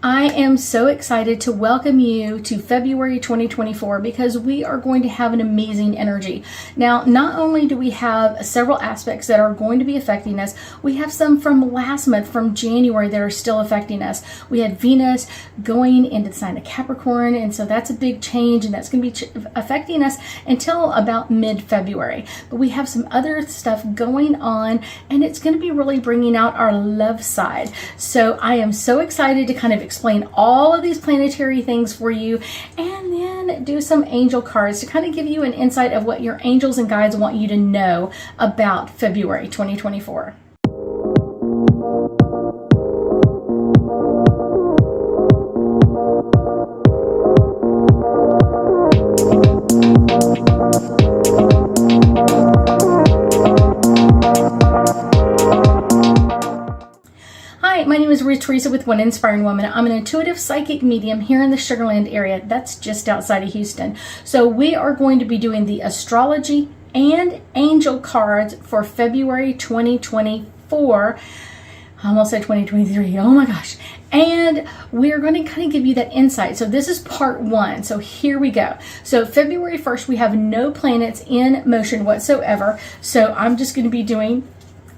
I am so excited to welcome you to February 2024 because we are going to have an amazing energy. Now, not only do we have several aspects that are going to be affecting us, we have some from last month, from January, that are still affecting us. We had Venus going into the sign of Capricorn, and so that's a big change, and that's going to be affecting us until about mid-February. But we have some other stuff going on, and it's going to be really bringing out our love side. So I am so excited to kind of explain all of these planetary things for you, and then do some angel cards to kind of give you an insight of what your angels and guides want you to know about February 2024. Hi, my name is Ruth Theresa with One Inspiring Woman. I'm an intuitive psychic medium here in the Sugar Land area. That's just outside of Houston. So we are going to be doing the astrology and angel cards for February 2024. I almost said 2023. Oh my gosh. And we're going to kind of give you that insight. So this is part one. So here we go. So February 1st, we have no planets in motion whatsoever. So I'm just going to be doing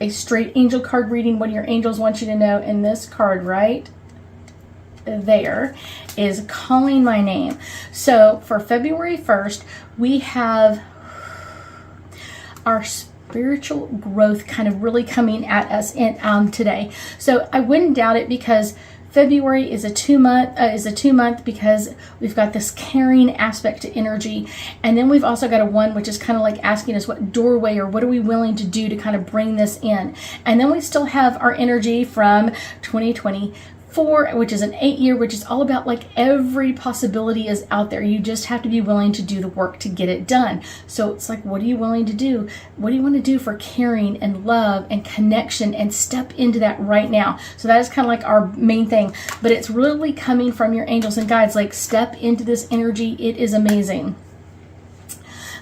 a straight angel card reading. What do your angels want you to know? And this card right there is calling my name. So for February 1st, we have our spiritual growth kind of really coming at us in today. So I wouldn't doubt it, because February is a 2 month because we've got this caring aspect to energy, and then we've also got a 1, which is kind of like asking us what doorway or what are we willing to do to kind of bring this in. And then we still have our energy from 2024, which is an 8-year, which is all about like every possibility is out there. You just have to be willing to do the work to get it done. So it's like, what are you willing to do? What do you want to do for caring and love and connection, and step into that right now? So that is kind of like our main thing, but it's really coming from your angels and guides, like step into this energy. It is amazing.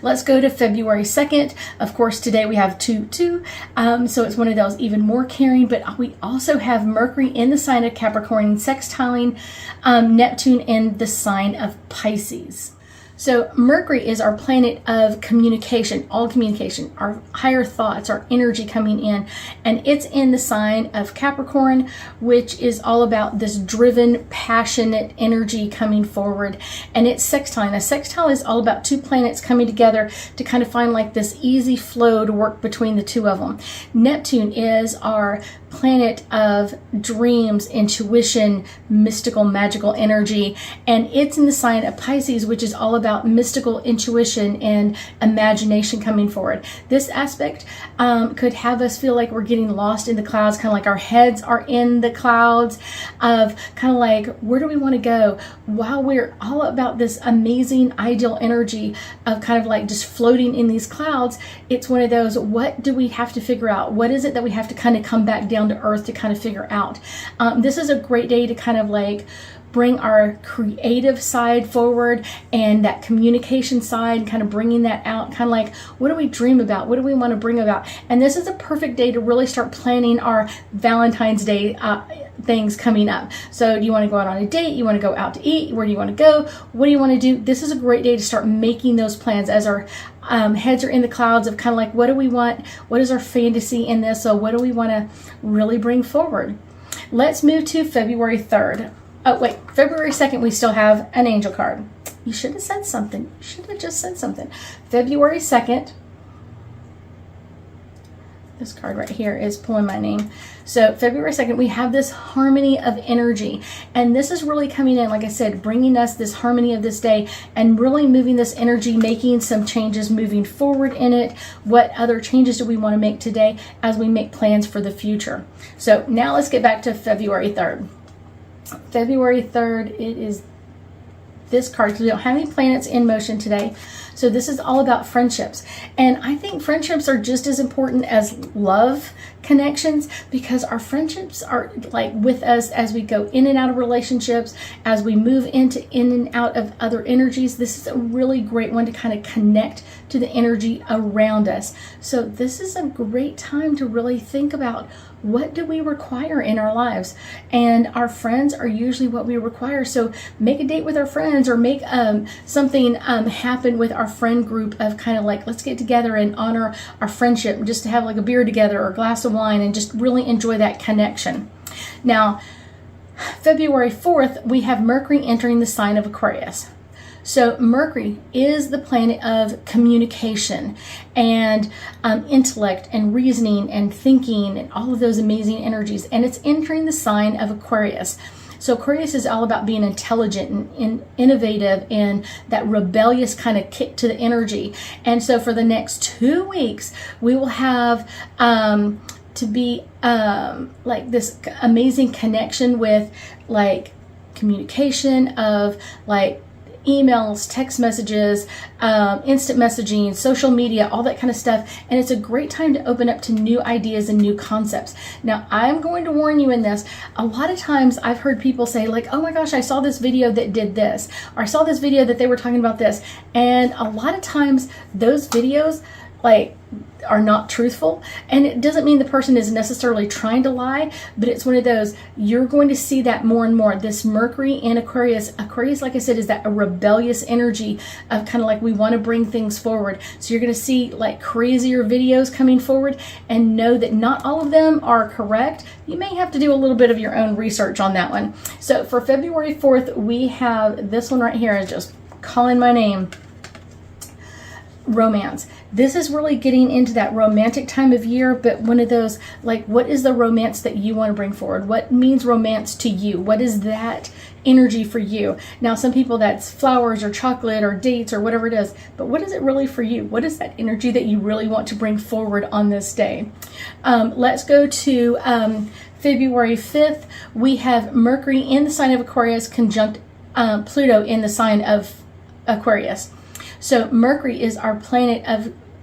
Let's go to February 2nd. Of course, today we have 2-2. So it's one of those even more caring, but we also have Mercury in the sign of Capricorn, sextiling Neptune in the sign of Pisces. So Mercury is our planet of communication, all communication, our higher thoughts, our energy coming in. And it's in the sign of Capricorn, which is all about this driven, passionate energy coming forward. And it's sextile. A sextile is all about two planets coming together to kind of find like this easy flow to work between the two of them. Neptune is our planet of dreams, intuition, mystical, magical energy. And it's in the sign of Pisces, which is all about mystical intuition and imagination coming forward. This aspect could have us feel like we're getting lost in the clouds, kind of like our heads are in the clouds of kind of like, where do we want to go? While we're all about this amazing ideal energy of kind of like just floating in these clouds, it's one of those, what do we have to figure out? What is it that we have to kind of come back down to earth to kind of figure out? This is a great day to kind of like bring our creative side forward and that communication side, kind of bringing that out, kind of like, what do we dream about? What do we want to bring about? And this is a perfect day to really start planning our Valentine's Day things coming up. So do you want to go out on a date? You want to go out to eat? Where do you want to go? What do you want to do? This is a great day to start making those plans as our heads are in the clouds of kind of like, what do we want? What is our fantasy in this? So what do we want to really bring forward? Let's move to February 3rd. Oh, wait, February 2nd, we still have an angel card. You should have said something. You should have just said something. February 2nd. This card right here is pulling my name. So February 2nd, we have this harmony of energy. And this is really coming in, like I said, bringing us this harmony of this day and really moving this energy, making some changes, moving forward in it. What other changes do we want to make today as we make plans for the future? So now let's get back to February 3rd. February 3rd, it is this card, because we don't have any planets in motion today. So this is all about friendships. And I think friendships are just as important as love connections, because our friendships are like with us as we go in and out of relationships, as we move into in and out of other energies. This is a really great one to kind of connect to the energy around us. So this is a great time to really think about what do we require in our lives? And our friends are usually what we require. So make a date with our friends, or make something happen with our friend group of kind of like, let's get together and honor our friendship, just to have like a beer together or a glass of wine and just really enjoy that connection. Now, February 4th, we have Mercury entering the sign of Aquarius. So Mercury is the planet of communication and intellect and reasoning and thinking and all of those amazing energies. And it's entering the sign of Aquarius. So Aquarius is all about being intelligent and innovative and that rebellious kind of kick to the energy. And so for the next 2 weeks, we will have to be like this amazing connection with like communication of like emails, text messages, instant messaging, social media, all that kind of stuff. And it's a great time to open up to new ideas and new concepts. Now, I'm going to warn you in this. A lot of times I've heard people say like, oh my gosh, I saw this video that did this, or I saw this video that they were talking about this. And a lot of times those videos like are not truthful, and it doesn't mean the person is necessarily trying to lie, but it's one of those, you're going to see that more and more. This Mercury in Aquarius, like I said, is that a rebellious energy of kind of like we want to bring things forward. So you're going to see like crazier videos coming forward, and know that not all of them are correct. You may have to do a little bit of your own research on that one. So for February 4th, we have this one right here, is just calling my name. Romance. This is really getting into that romantic time of year, but one of those like, what is the romance that you want to bring forward? What means romance to you? What is that energy for you? Now, some people that's flowers or chocolate or dates or whatever it is, but what is it really for you? What is that energy that you really want to bring forward on this day? Let's go to February 5th. We have Mercury in the sign of Aquarius conjunct Pluto in the sign of Aquarius. So Mercury is our planet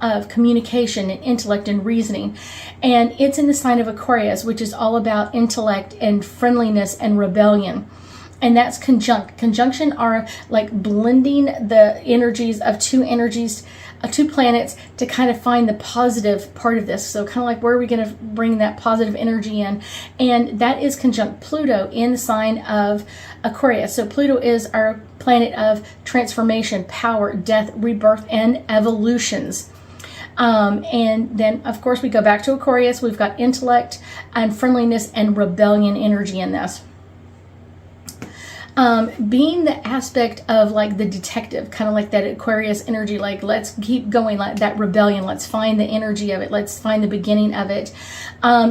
of communication and intellect and reasoning. And it's in the sign of Aquarius, which is all about intellect and friendliness and rebellion. And that's conjunct. Conjunction are like blending the energies of two planets to kind of find the positive part of this. So kind of like, where are we going to bring that positive energy in? And that is conjunct Pluto in the sign of Aquarius. So Pluto is our planet of transformation, power, death, rebirth, and evolutions. And then, of course, we go back to Aquarius. We've got intellect and friendliness and rebellion energy in this. Being the aspect of like the detective, kind of like that Aquarius energy, like let's keep going, like that rebellion, let's find the energy of it, let's find the beginning of it,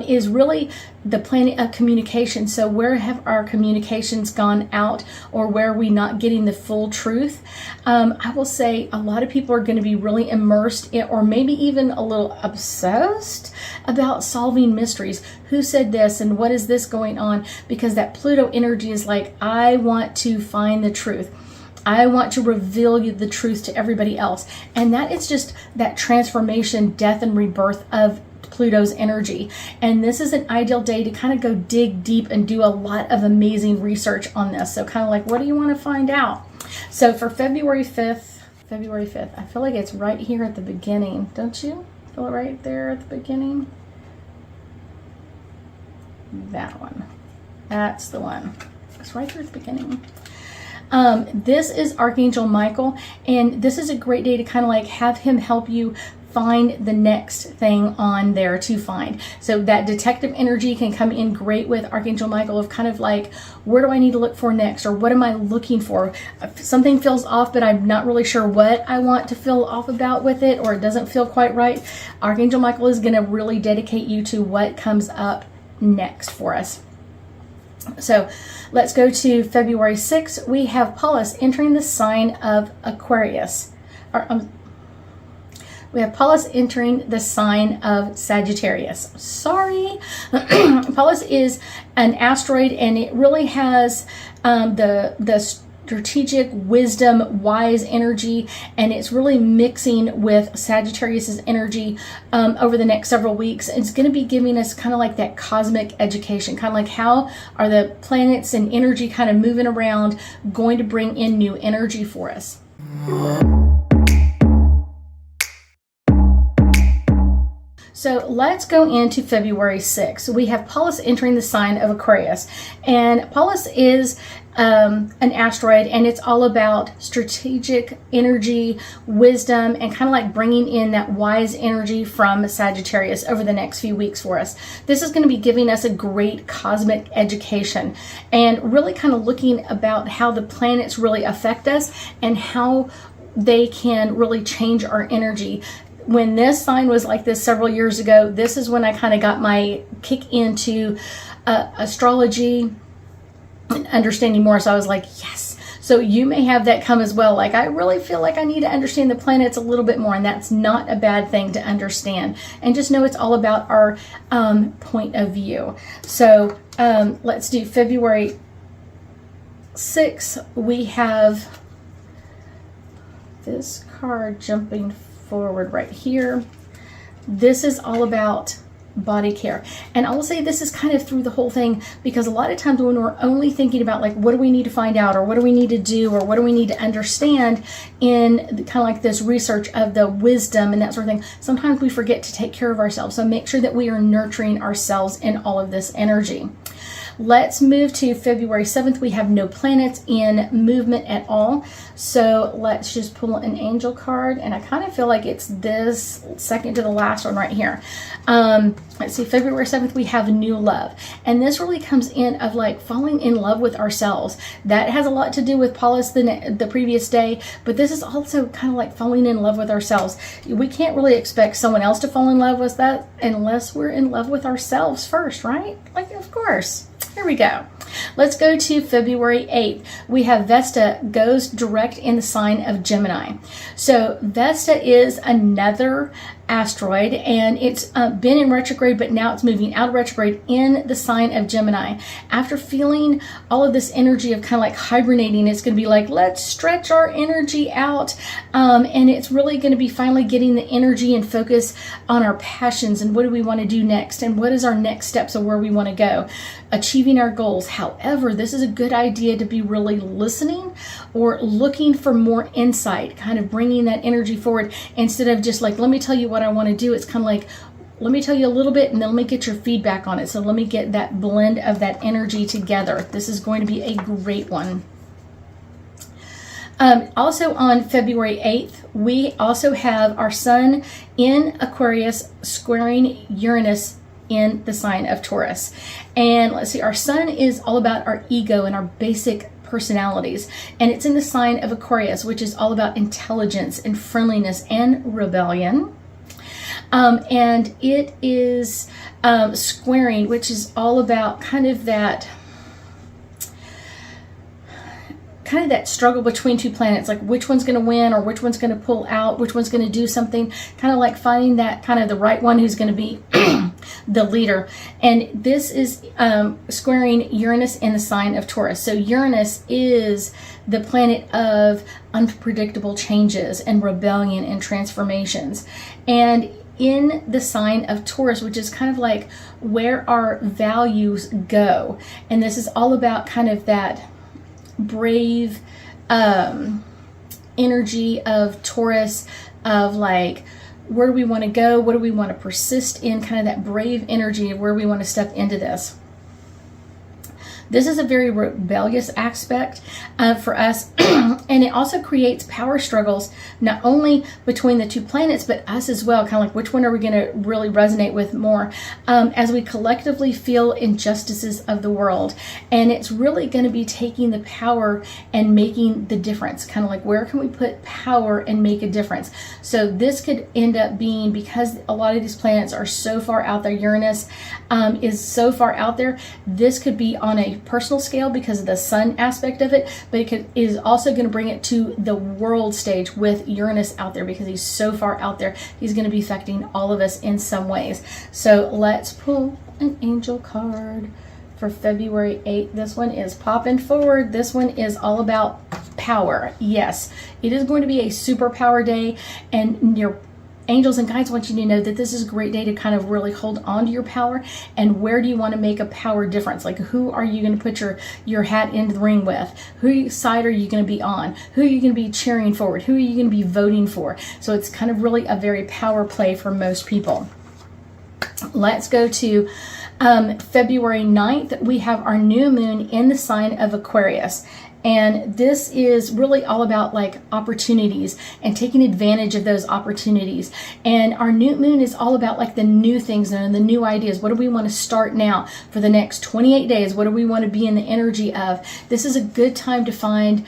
is really the planet of communication. So where have our communications gone out, or where are we not getting the full truth? I will say a lot of people are going to be really immersed in, or maybe even a little obsessed about solving mysteries. Who said this and what is this going on? Because that Pluto energy is like, I want to find the truth. I want to reveal the truth to everybody else. And that is just that transformation, death, and rebirth of Pluto's energy. And this is an ideal day to kind of go dig deep and do a lot of amazing research on this. So kind of like, what do you want to find out? So for February 5th, I feel like it's right here at the beginning. Don't you feel it right there at the beginning? That one. That's the one. It's right there at the beginning. This is Archangel Michael, and this is a great day to kind of like have him help you find the next thing on there to find. So that detective energy can come in great with Archangel Michael, of kind of like, where do I need to look for next, or what am I looking for? If something feels off, but I'm not really sure what I want to feel off about with it, or it doesn't feel quite right, Archangel Michael is going to really dedicate you to what comes up next for us. So let's go to February 6th. We have Pallas entering the sign of Aquarius. We have Pallas entering the sign of Sagittarius. Sorry. Pallas is an asteroid, and it really has the strategic wisdom, wise energy, and it's really mixing with Sagittarius's energy over the next several weeks. It's going to be giving us kind of like that cosmic education, kind of like how are the planets and energy kind of moving around, going to bring in new energy for us. So let's go into February 6th. We have Pallas entering the sign of Aquarius. And Pallas is an asteroid, and it's all about strategic energy, wisdom, and kind of like bringing in that wise energy from Sagittarius over the next few weeks for us. This is going to be giving us a great cosmic education and really kind of looking about how the planets really affect us and how they can really change our energy. When this sign was like this several years ago, this is when I kind of got my kick into astrology and understanding more. So I was like, yes. So you may have that come as well. Like, I really feel like I need to understand the planets a little bit more, and that's not a bad thing to understand. And just know it's all about our point of view. So let's do February 6th. We have this card jumping forward right here. This is all about body care. And I will say this is kind of through the whole thing, because a lot of times when we're only thinking about like, what do we need to find out, or what do we need to do, or what do we need to understand in kind of like this research of the wisdom and that sort of thing, sometimes we forget to take care of ourselves. So make sure that we are nurturing ourselves in all of this energy. Let's move to February 7th. We have no planets in movement at all. So let's just pull an angel card. And I kind of feel like it's this second to the last one right here. Let's see, February 7th, we have new love. And this really comes in of like falling in love with ourselves. That has a lot to do with Pallas the previous day, but this is also kind of like falling in love with ourselves. We can't really expect someone else to fall in love with that unless we're in love with ourselves first, right? Like, of course. Here we go. Let's go to February 8th. We have Vesta goes direct in the sign of Gemini. So Vesta is another asteroid, and it's been in retrograde, but now it's moving out of retrograde in the sign of Gemini. After feeling all of this energy of kind of like hibernating, it's going to be like, let's stretch our energy out. And it's really going to be finally getting the energy and focus on our passions and what do we want to do next, and what is our next steps of where we want to go, achieving our goals. However, this is a good idea to be really listening or looking for more insight, kind of bringing that energy forward instead of just like, let me tell you what I want to do. It's kind of like, let me tell you a little bit and then let me get your feedback on it. So let me get that blend of that energy together. This is going to be a great one. Also on February 8th, we also have our sun in Aquarius squaring Uranus in the sign of Taurus. And let's see, our sun is all about our ego and our basic personalities, and it's in the sign of Aquarius, which is all about intelligence and friendliness and rebellion. And it is squaring, which is all about kind of that struggle between two planets, like which one's going to win or which one's going to pull out, which one's going to do something, kind of like finding that kind of the right one who's going to be the leader. And this is squaring Uranus in the sign of Taurus. So Uranus is the planet of unpredictable changes and rebellion and transformations. And in the sign of Taurus, which is kind of like where our values go. And this is all about kind of that brave energy of Taurus, of like, where do we want to go? What do we want to persist in? Kind of that brave energy of where we want to step into this. This is a very rebellious aspect for us, and it also creates power struggles, not only between the two planets, but us as well, kind of like which one are we going to really resonate with more as we collectively feel injustices of the world. And it's really going to be taking the power and making the difference, kind of like where can we put power and make a difference. So this could end up being, because a lot of these planets are so far out there, Uranus is so far out there, this could be on a personal scale because of the sun aspect of it, but it is also going to bring it to the world stage with Uranus out there, because he's so far out there. He's going to be affecting all of us in some ways. So let's pull an angel card for February 8th. This one is popping forward. This one is all about power. Yes, it is going to be a superpower day, and your angels and guides want you to know that this is a great day to kind of really hold on to your power. And where do you want to make a power difference? Like, who are you going to put your hat into the ring with? Whose side are you going to be on? Who are you going to be cheering forward? Who are you going to be voting for? So it's kind of really a very power play for most people. Let's go to February 9th. We have our new moon in the sign of Aquarius. And this is really all about like opportunities and taking advantage of those opportunities. And our new moon is all about like the new things and the new ideas. What do we want to start now for the next 28 days? What do we want to be in the energy of? This is a good time to find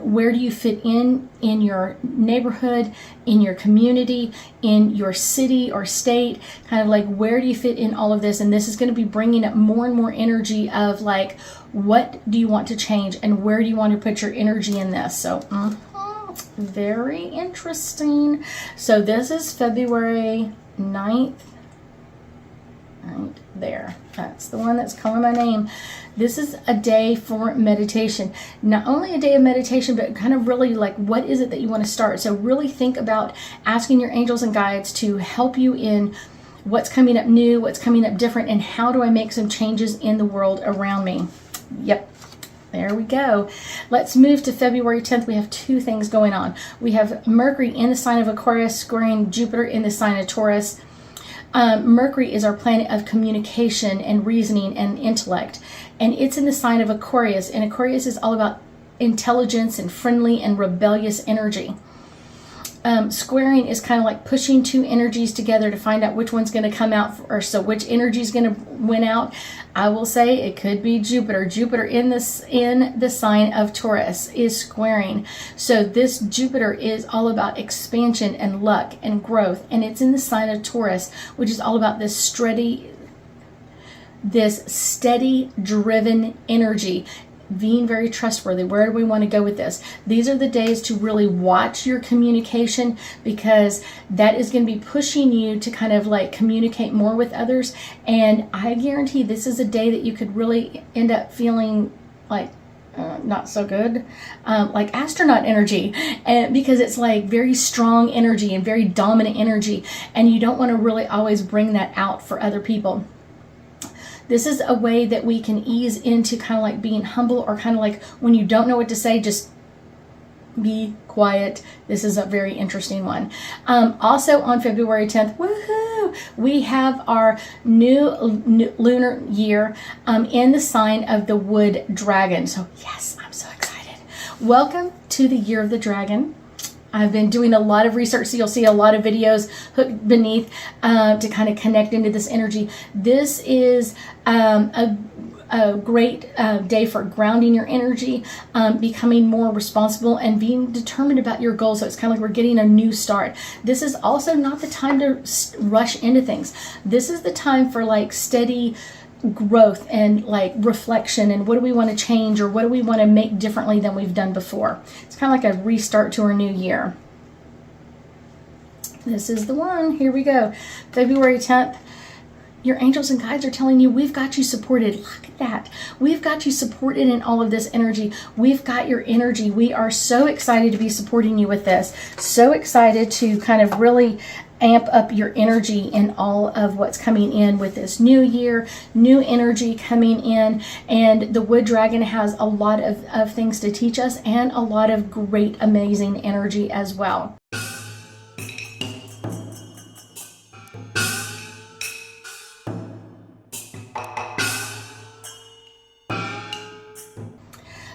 where do you fit in your neighborhood, in your community, in your city or state, kind of like where do you fit in all of this? And this is going to be bringing up more and more energy of like, what do you want to change and where do you want to put your energy in this? So very interesting. So this is February 9th. Right there. That's the one that's calling my name. This is a day for meditation. Not only a day of meditation, but kind of really like what is it that you want to start? So really think about asking your angels and guides to help you in what's coming up new, what's coming up different, and how do I make some changes in the world around me? Yep. There we go. Let's move to February 10th. We have two things going on. We have Mercury in the sign of Aquarius squaring Jupiter in the sign of Taurus. Mercury is our planet of communication and reasoning and intellect. And it's in the sign of Aquarius. And Aquarius is all about intelligence and friendly and rebellious energy. Squaring is kind of like pushing two energies together to find out which one's going to come out first. So which energy is going to win out? I will say it could be Jupiter. Jupiter in the sign of Taurus is squaring. So this Jupiter is all about expansion and luck and growth. And it's in the sign of Taurus, which is all about this steady driven energy. Being very trustworthy. Where do we want to go with this? These are the days to really watch your communication, because that is going to be pushing you to kind of like communicate more with others. And I guarantee this is a day that you could really end up feeling like not so good, like astronaut energy, and because it's like very strong energy and very dominant energy, and you don't want to really always bring that out for other people. This is a way that we can ease into kind of like being humble, or kind of like when you don't know what to say, just be quiet. This is a very interesting one. Also on February 10th, woohoo, we have our new lunar year in the sign of the wood dragon. So yes, I'm so excited. Welcome to the year of the dragon. I've been doing a lot of research, so you'll see a lot of videos hooked beneath to kind of connect into this energy. This is a great day for grounding your energy, becoming more responsible, and being determined about your goals. So it's kind of like we're getting a new start. This is also not the time to rush into things. This is the time for like steady growth and like reflection, and what do we want to change, or what do we want to make differently than we've done before. It's kind of like a restart to our new year. This is the one. Here we go. February 10th. Your angels and guides are telling you we've got you supported. Look at that. We've got you supported in all of this energy. We've got your energy. We are so excited to be supporting you with this. So excited to kind of really amp up your energy in all of what's coming in with this new year, new energy coming in. And the wood dragon has a lot of things to teach us, and a lot of great, amazing energy as well.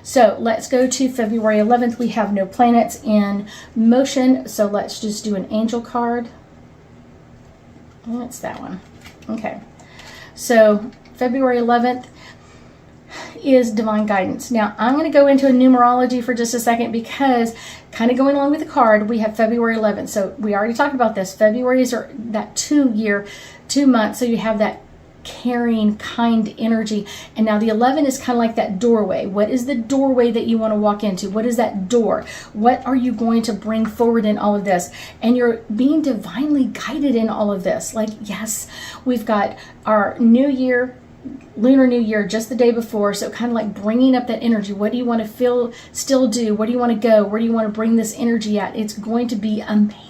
So let's go to February 11th. We have no planets in motion, so let's just do an angel card. And it's that one. Okay. So February 11th is divine guidance. Now I'm going to go into a numerology for just a second, because kind of going along with the card, we have February 11th. So we already talked about this. February is that 2 months. So you have that caring, kind energy. And now the 11 is kind of like that doorway. What is the doorway that you want to walk into? What is that door? What are you going to bring forward in all of this? And you're being divinely guided in all of this. Like, yes, we've got our new year, lunar new year, just the day before. So kind of like bringing up that energy. What do you want to still do? Where do you want to go? Where do you want to bring this energy at? It's going to be amazing.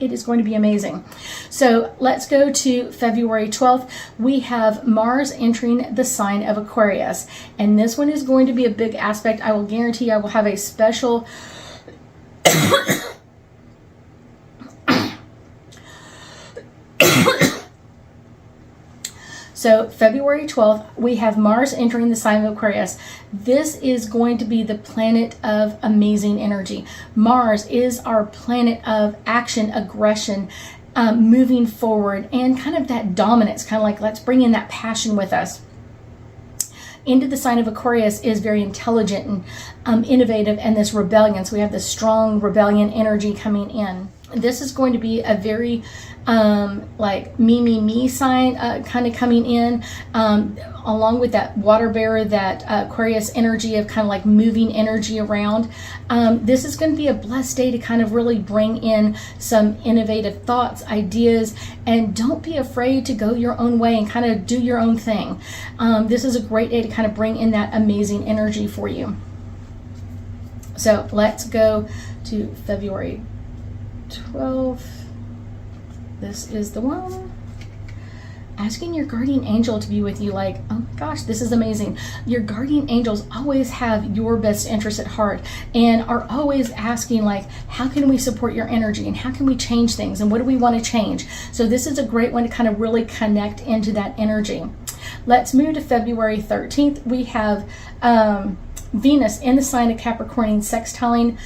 It is going to be amazing. So let's go to February 12th. We have Mars entering the sign of Aquarius. And this one is going to be a big aspect. I will guarantee I will have a special So February 12th, we have Mars entering the sign of Aquarius. This is going to be the planet of amazing energy. Mars is our planet of action, aggression, moving forward, and kind of that dominance, kind of like let's bring in that passion with us. Into the sign of Aquarius is very intelligent and innovative, and this rebellion. So we have this strong rebellion energy coming in. This is going to be a very like me sign kind of coming in, along with that water bearer, that Aquarius energy of kind of like moving energy around. This is going to be a blessed day to kind of really bring in some innovative thoughts, ideas, and don't be afraid to go your own way and kind of do your own thing. This is a great day to kind of bring in that amazing energy for you. So let's go to February 12th. This is the one. Asking your guardian angel to be with you, like, oh my gosh, this is amazing. Your guardian angels always have your best interest at heart and are always asking, like, how can we support your energy and how can we change things and what do we want to change? So this is a great one to kind of really connect into that energy. Let's move to February 13th. We have Venus in the sign of Capricorn sextiling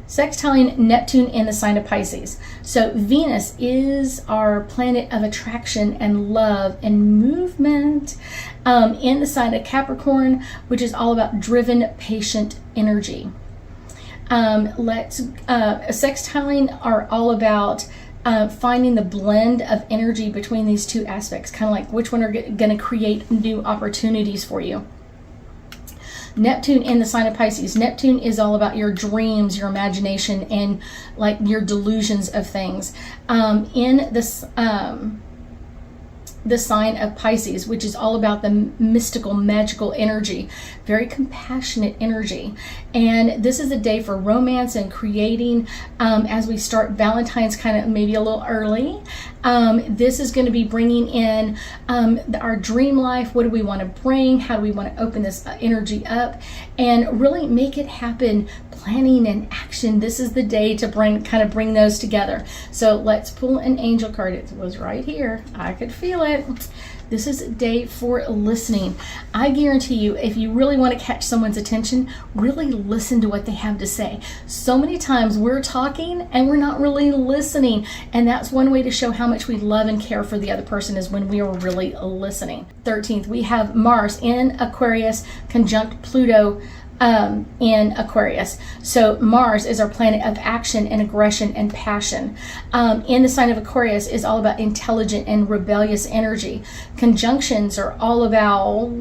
sextiling Neptune in the sign of Pisces. So Venus is our planet of attraction and love and movement in the sign of Capricorn, which is all about driven, patient energy. Sextiling are all about finding the blend of energy between these two aspects, kind of like which one are going to create new opportunities for you. Neptune in the sign of Pisces. Neptune is all about your dreams, your imagination, and like your delusions of things. In this the sign of Pisces, which is all about the mystical, magical energy, very compassionate energy. And this is a day for romance and creating as we start Valentine's kind of maybe a little early. This is going to be bringing in our dream life. What do we want to bring? How do we want to open this energy up and really make it happen? Planning and action. This is the day to bring those together. So let's pull an angel card. It was right here. I could feel it. This is a day for listening. I guarantee you, if you really want to catch someone's attention, really listen to what they have to say. So many times we're talking and we're not really listening. And that's one way to show how much we love and care for the other person, is when we are really listening. 13th, we have Mars in Aquarius conjunct Pluto in Aquarius. So Mars is our planet of action and aggression and passion. In the sign of Aquarius is all about intelligent and rebellious energy. Conjunctions are all about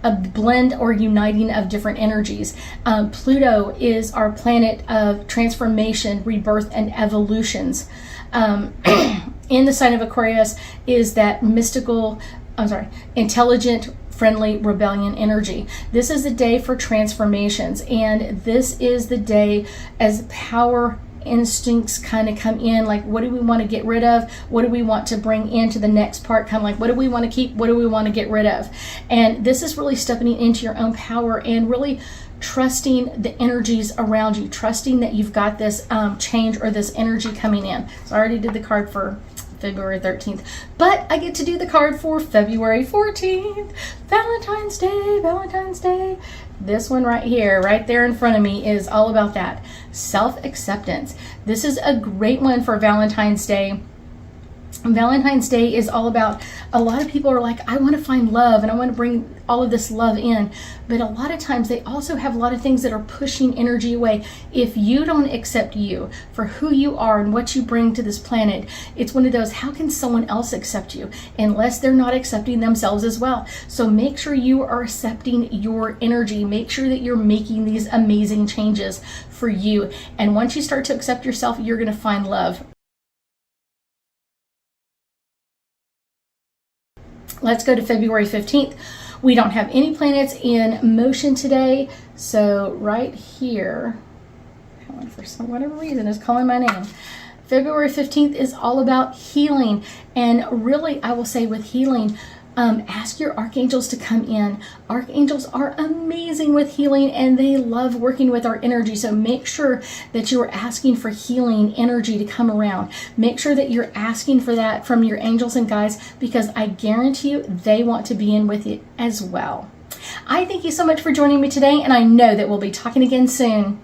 a blend or uniting of different energies. Pluto is our planet of transformation, rebirth, and evolutions. In the sign of Aquarius is that intelligent, friendly rebellion energy. This is a day for transformations, and this is the day as power instincts kind of come in, like what do we want to get rid of, what do we want to bring into the next part, kind of like what do we want to keep, what do we want to get rid of. And this is really stepping into your own power and really trusting the energies around you, trusting that you've got this change or this energy coming in. So I already did the card for February 13th, but I get to do the card for February 14th, Valentine's Day. This one right here, right there in front of me, is all about that self-acceptance. This is a great one for Valentine's Day. Valentine's Day is all about, a lot of people are like, I want to find love and I want to bring all of this love in. But a lot of times they also have a lot of things that are pushing energy away. If you don't accept you for who you are and what you bring to this planet, it's one of those, how can someone else accept you unless they're not accepting themselves as well? So make sure you are accepting your energy. Make sure that you're making these amazing changes for you. And once you start to accept yourself, you're going to find love. Let's go to February 15th. We don't have any planets in motion today. So right here, for some whatever reason, is calling my name. February 15th is all about healing. And really, I will say with healing, ask your archangels to come in. Archangels are amazing with healing and they love working with our energy. So make sure that you are asking for healing energy to come around. Make sure that you're asking for that from your angels and guides, because I guarantee you they want to be in with it as well. I thank you so much for joining me today, and I know that we'll be talking again soon.